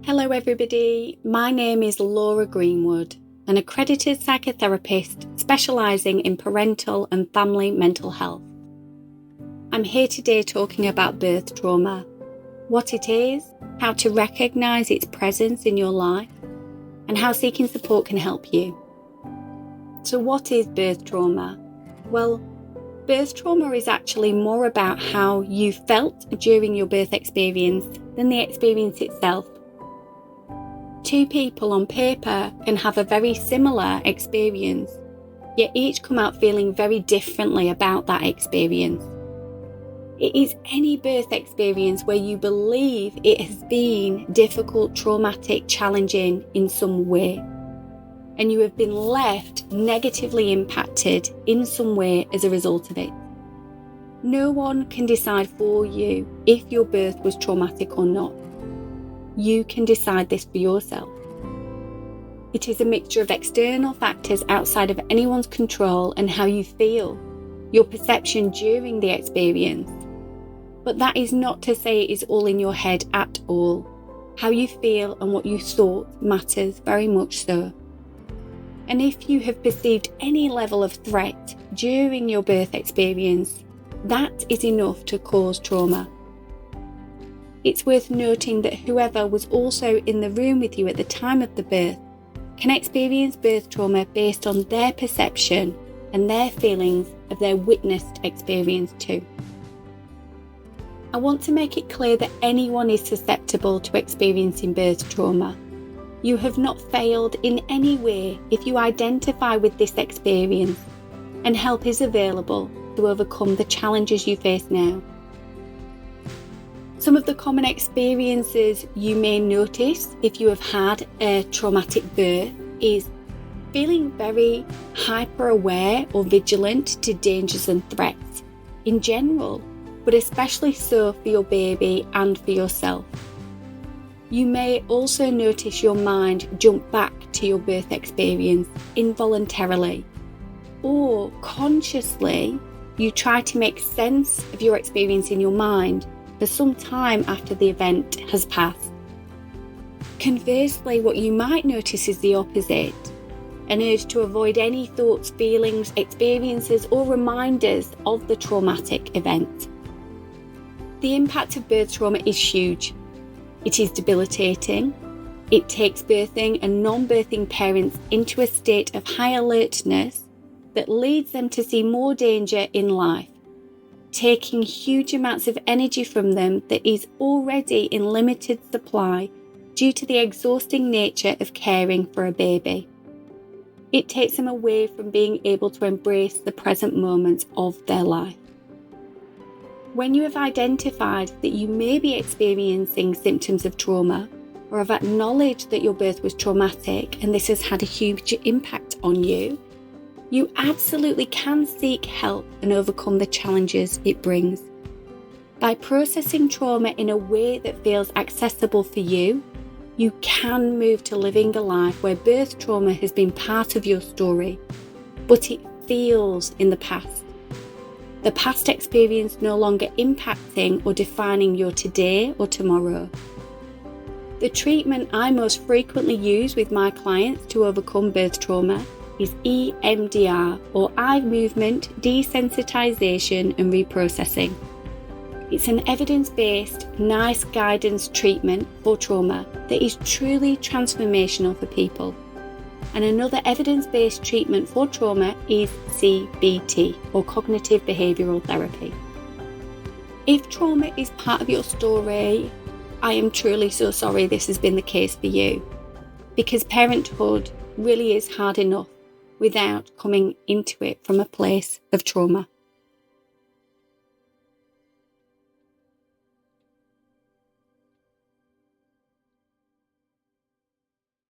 Hello everybody, my name is Laura Greenwood, an accredited psychotherapist specialising in parental and family mental health. I'm here today talking about birth trauma, what it is, how to recognise its presence in your life, and how seeking support can help you. So what is birth trauma? Well, birth trauma is actually more about how you felt during your birth experience than the experience itself. Two people on paper can have a very similar experience, yet each come out feeling very differently about that experience. It is any birth experience where you believe it has been difficult, traumatic, challenging in some way, and you have been left negatively impacted in some way as a result of it. No one can decide for you if your birth was traumatic or not. You can decide this for yourself. It is a mixture of external factors outside of anyone's control and how you feel, your perception during the experience. But that is not to say it is all in your head at all. How you feel and what you thought matters very much so. And if you have perceived any level of threat during your birth experience, that is enough to cause trauma. It's worth noting that whoever was also in the room with you at the time of the birth can experience birth trauma based on their perception and their feelings of their witnessed experience too. I want to make it clear that anyone is susceptible to experiencing birth trauma. You have not failed in any way if you identify with this experience, and help is available to overcome the challenges you face now. Some of the common experiences you may notice if you have had a traumatic birth is feeling very hyper-aware or vigilant to dangers and threats in general, but especially so for your baby and for yourself. You may also notice your mind jump back to your birth experience involuntarily, or consciously you try to make sense of your experience in your mind for some time after the event has passed. Conversely, what you might notice is the opposite, an urge to avoid any thoughts, feelings, experiences or reminders of the traumatic event. The impact of birth trauma is huge. It is debilitating. It takes birthing and non-birthing parents into a state of high alertness that leads them to see more danger in life, taking huge amounts of energy from them that is already in limited supply due to the exhausting nature of caring for a baby. It takes them away from being able to embrace the present moments of their life. When you have identified that you may be experiencing symptoms of trauma, or have acknowledged that your birth was traumatic and this has had a huge impact on you, you absolutely can seek help and overcome the challenges it brings. By processing trauma in a way that feels accessible for you, you can move to living a life where birth trauma has been part of your story, but it feels in the past. The past experience no longer impacting or defining your today or tomorrow. The treatment I most frequently use with my clients to overcome birth trauma is EMDR, or eye movement desensitization and reprocessing. It's an evidence-based, NICE guidance treatment for trauma that is truly transformational for people. And another evidence-based treatment for trauma is CBT, or cognitive behavioural therapy. If trauma is part of your story, I am truly so sorry this has been the case for you, because parenthood really is hard enough without coming into it from a place of trauma.